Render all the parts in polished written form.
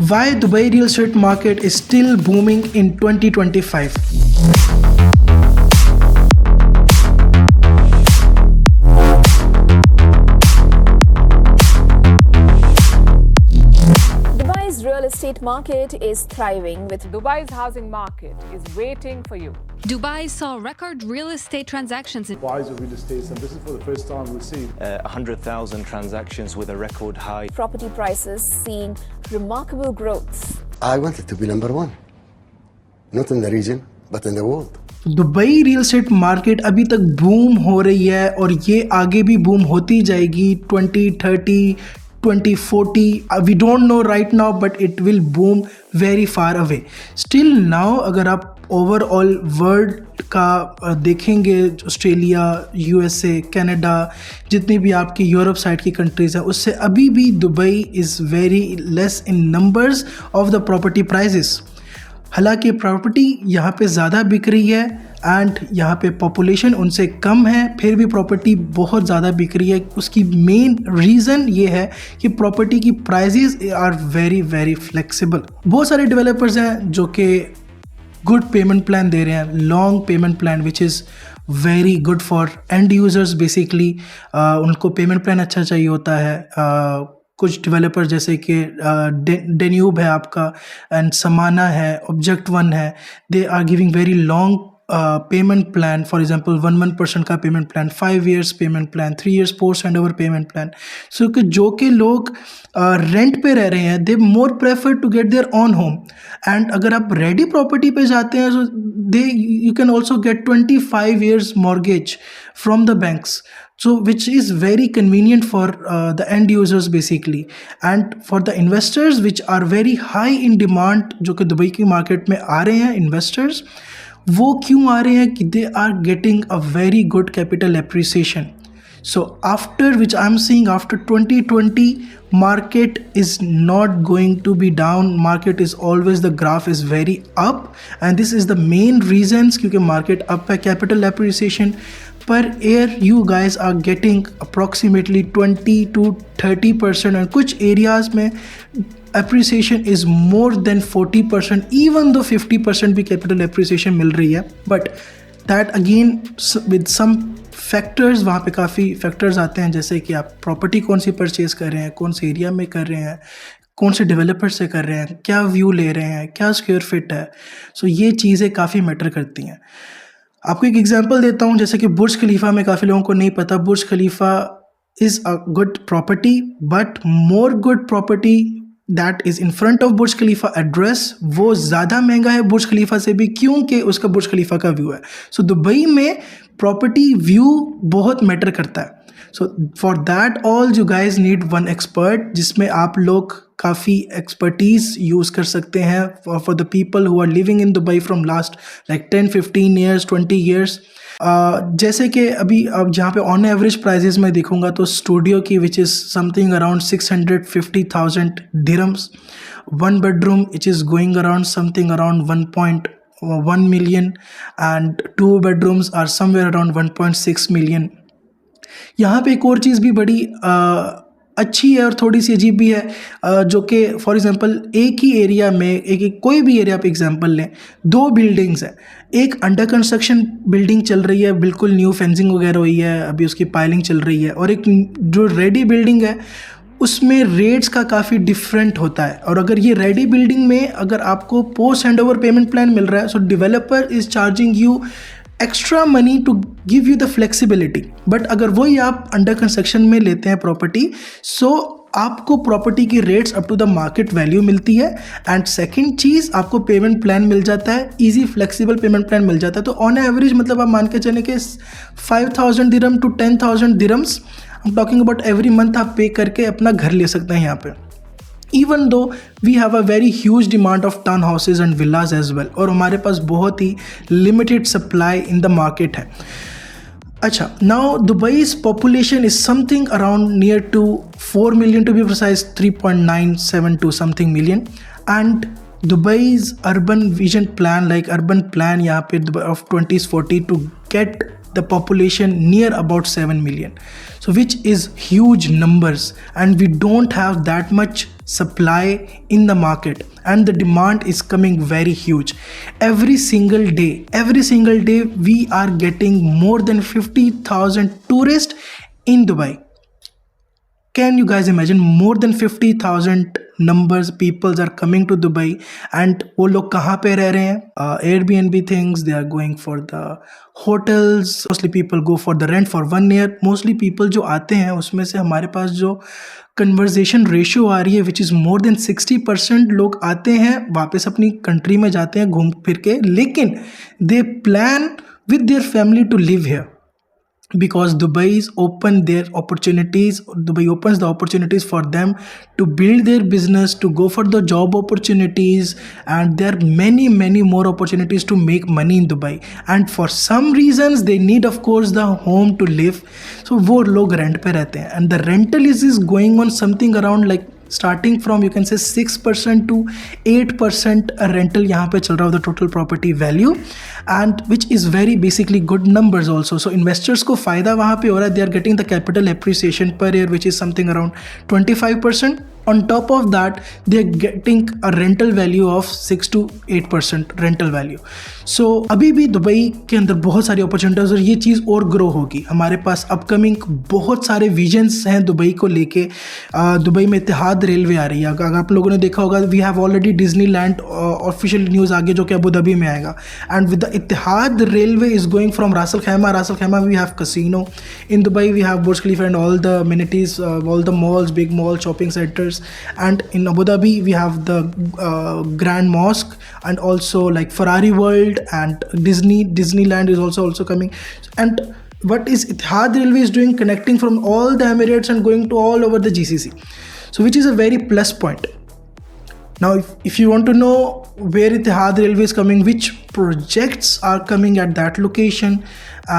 Why Dubai real estate market is still booming in 2025? Dubai's real estate market is thriving with Dubai's housing market is waiting for you. Dubai saw record real estate transactions in Buys of real estate, and this is for the first time we've seen 100,000 transactions with a record high. property prices seeing remarkable growth. I wanted to be number one, not in the region, but in the world. Dubai real estate market अभी तक boom हो रही है और ये आगे भी boom होती जाएगी 2030 2040 we don't know right now but it will boom very far away still now अगर आप ओवरऑल वर्ल्ड का देखेंगे ऑस्ट्रेलिया यूएसए कनाडा जितनी भी आपकी यूरोप साइड की कंट्रीज़ हैं उससे अभी भी Dubai is very less in numbers of the property prices हालांकि प्रॉपर्टी यहाँ पे ज़्यादा बिक रही है एंड यहाँ पे पॉपुलेशन उनसे कम है फिर भी प्रॉपर्टी बहुत ज़्यादा बिक रही है उसकी मेन रीज़न ये है कि प्रॉपर्टी की prices are very very flexible बहुत सारे डेवलपर्स हैं जो कि गुड पेमेंट प्लान दे रहे हैं long payment plan which is very good for end users basically उनको पेमेंट प्लान अच्छा चाहिए होता है कुछ डेवलपर जैसे कि डेन्यूब है आपका एंड समाना है ऑब्जेक्ट वन है they are giving very long payment plan for example 1% का payment plan 5 years payment plan 3 years post hand over payment plan so कि जो कि लोग रेंट पे रह रहे हैं they more prefer to get their own home and अगर आप रेडी प्रॉपर्टी पे जाते हैं so they you can also get 25 years mortgage from the banks so which is very convenient for the end users basically and for the investors which are very high in demand जो कि Dubai की market में आ रहे हैं investors वो क्यों आ रहे हैं कि they are getting a very good capital appreciation so after which I'm seeing after 2020 market is not going to be down market is always the graph is very up and this is the main reasons क्योंकि market up है capital appreciation per year you guys are getting approximately 20 to 30% and कुछ areas में appreciation is more than 40% even though 50% भी capital appreciation मिल रही है but that again with some factors वहाँ पे काफ़ी factors आते हैं जैसे कि आप property कौन सी purchase कर रहे हैं कौन से area में कर रहे हैं कौन से डेवलपर से कर रहे हैं क्या व्यू ले रहे हैं क्या स्क्वायर फिट है सो ये चीज़ें काफ़ी मैटर करती हैं आपको एक एग्जांपल देता हूँ जैसे कि बुर्ज खलीफा में काफ़ी लोगों को नहीं पता Burj Khalifa is a good property but more good property that is in front of Burj Khalifa address वो ज़्यादा महंगा है बुर्ज खलीफा से भी क्योंकि उसका बुर्ज खलीफा का व्यू है सो दुबई में प्रॉपर्टी व्यू बहुत मैटर करता है so for that all you guys need one expert जिसमें आप लोग काफ़ी एक्सपर्टीज़ यूज़ कर सकते हैं for the people who are living in Dubai from last like 10-15 years 20 years जैसे कि अभी अब जहाँ पे ऑन एवरेज प्राइजेस में देखूँगा तो स्टूडियो की which is something around 650,000 dirhams 1 bedroom which is going around something around 1.1 million and 2 bedrooms are somewhere around 1.6 million यहाँ पे एक और चीज़ भी बड़ी अच्छी है और थोड़ी सी अजीब भी है जो कि फॉर एग्जांपल एक ही एरिया में एक कोई भी एरिया पे एग्जांपल लें 2 बिल्डिंग्स हैं एक अंडर कंस्ट्रक्शन बिल्डिंग चल रही है बिल्कुल न्यू फेंसिंग वगैरह हुई है अभी उसकी पाइलिंग चल रही है और एक जो रेडी बिल्डिंग है उसमें रेट्स का काफ़ी डिफरेंट होता है और अगर ये रेडी बिल्डिंग में अगर आपको post hand over payment plan मिल रहा है so developer is charging you extra money to give you the flexibility but अगर वही आप अंडर कंस्ट्रक्शन में लेते हैं प्रॉपर्टी सो आपको प्रॉपर्टी की rates up to the market value मिलती है एंड सेकंड चीज़ आपको पेमेंट प्लान मिल जाता है इजी फ्लेक्सिबल पेमेंट प्लान मिल जाता है तो ऑन एवरेज मतलब आप मान के चलें कि 5,000 dirham to 10,000 dirhams I am talking about every month आप पे करके अपना घर ले सकते हैं यहाँ पे even though we have a very huge demand of townhouses and villas as well और हमारे पास बहुत ही limited supply in the market है अच्छा now Dubai's population is something around near to 4 million to be precise 3.972 something million and Dubai's urban vision plan like urban plan यहाँ पे of 2040 to get the population near about 7 million, so which is huge numbers, and we don't have that much supply in the market, and the demand is coming very huge. Every single day we are getting more than 50,000 tourists in Dubai. Can you guys imagine? More than 50,000 numbers people are coming to Dubai, and वो लोग कहाँ पे रह रहे हैं? Airbnb things, they are going for the hotels. Mostly people go for the rent for 1 year. Mostly people जो आते हैं उसमें से हमारे पास जो कन्वर्जेशन रेशियो आ रही है विच इज़ मोर देन 60% लोग आते हैं वापस अपनी कंट्री में जाते हैं घूम फिर के, लेकिन they plan with their family to live here. Because Dubai opens the opportunities for them to build their business, to go for the job opportunities, and there are many more opportunities to make money in Dubai. And for some reasons they need of course the home to live, so वो लोग rent पे रहते हैं, and the rental is going on something around like starting from you can say 6% to 8% rental यहाँ पे चल रहा है the total property value, and which is very basically good numbers also. So investors को फ़ायदा वहाँ पे हो रहा है. They are getting the capital appreciation per year which is something around 25%. On top of that they are getting a rental value of 6 to 8% rental value. So अभी भी Dubai के अंदर बहुत सारी अपॉर्चुनिटीज और ये चीज़ और ग्रो होगी. हमारे पास अपकमिंग बहुत सारे विजन्स हैं दुबई को लेके. दुबई में इत्तेहाद रेलवे आ रही है. अगर आप लोगों ने देखा होगा we have already Disneyland official news आगे जो कि अबू धाबी में आएगा. And with the Etihad railway is going from Ras al Khaimah we have casino. In Dubai we have Burj Khalifa and all the amenities, all the malls, big mall shopping centers, and in Abu Dhabi we have the Grand Mosque and also like Ferrari World, and Disneyland is also coming. And what is Etihad Railway is doing, connecting from all the Emirates and going to all over the GCC, so which is a very plus point. Now if you want to know where Etihad Railway is coming, which projects are coming at that location,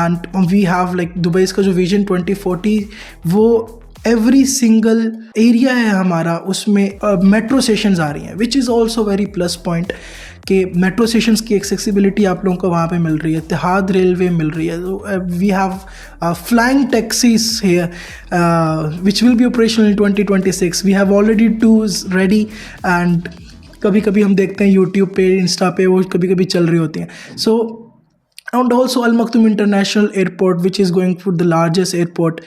and we have like Dubai का जो Vision 2040 वो every single area है हमारा उसमें metro stations आ रही हैं, which is also very plus point कि metro stations की एक्सेसिबिलिटी आप लोगों को वहाँ पे मिल रही है. इत्तेहाद रेलवे मिल रही है. We have flying taxis here which will be operational in 2026. We have already twos ready, and कभी कभी हम देखते हैं यूट्यूब पे, इंस्टा पे वो कभी कभी चल रही होती हैं. सो and also Al Maktoum International Airport, which is going for the largest airport.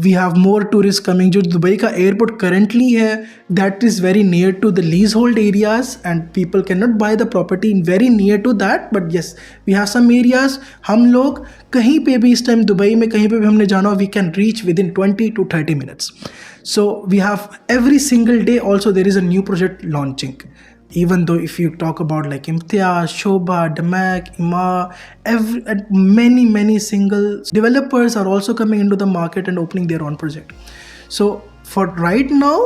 We have more tourists coming. जो दुबई का airport currently है that is very near to the leasehold areas, and people cannot buy the property in very near to that. But yes, we have some areas. हम लोग कहीं पे भी इस time Dubai में कहीं पे भी हमने जाना हो, we can reach within 20 to 30 minutes. So we have every single day also there is a new project launching. Even though if you talk about like Imtiaz, Shobha, Damak, Ima, many single developers are also coming into the market and opening their own project. So for right now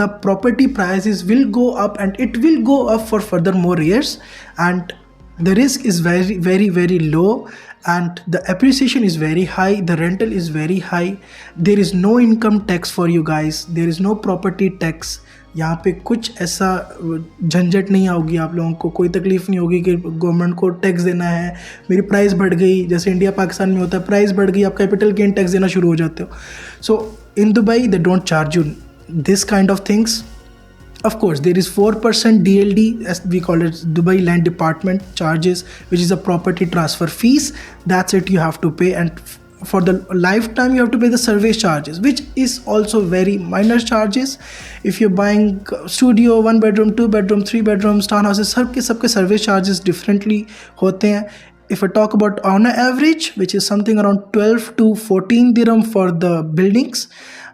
the property prices will go up, and it will go up for further more years, and the risk is very low, and the appreciation is very high, the rental is very high. There is no income tax for you guys, there is no property tax. यहाँ पे कुछ ऐसा झंझट नहीं होगी, आप लोगों को कोई तकलीफ़ नहीं होगी कि गवर्नमेंट को टैक्स देना है, मेरी प्राइस बढ़ गई, जैसे इंडिया पाकिस्तान में होता है प्राइस बढ़ गई आप कैपिटल गेन टैक्स देना शुरू हो जाते हो. So in Dubai they don't charge you this kind of things. Of course, there is 4% DLD, as we call it, Dubai Land Department charges, which is a property transfer fees. That's it, you have to pay, and for the lifetime you have to pay the service charges, which is also very minor charges. If you're buying studio, 1 bedroom, 2 bedroom, 3 bedrooms, townhouses, सबके service charges differently होते हैं. If I talk about on average, which is something around 12 to 14 dirham for the buildings,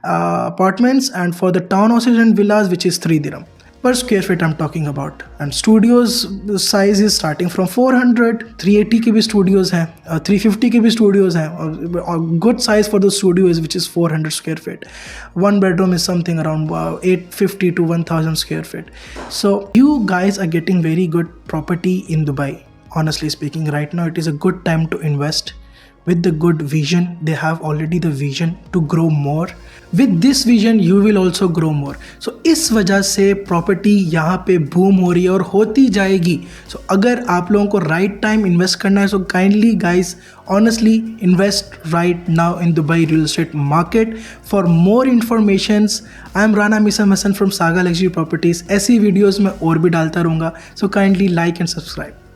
apartments, and for the townhouses and villas, which is 3 dirham per square feet I'm talking about. And studios size is starting from 400, 380 के भी studios हैं, 350 के भी studios हैं, और good size for the studio is which is 400 square feet. 1 bedroom is something around 850 to 1000 square feet. So you guys are getting very good property in Dubai. Honestly speaking, right now it is a good time to invest. with the good vision. They have already the vision to grow more. With this vision you will also grow more. So इस वजह से property यहाँ पे boom हो रही है और होती जाएगी. So अगर आप लोगों को राइट टाइम इन्वेस्ट करना है, so kindly guys honestly invest right now in Dubai real estate market. For more informations I am Rana Misam Hassan from Saga Luxury Properties. ऐसी वीडियोस मैं और भी डालता रहूँगा. So kindly like and subscribe.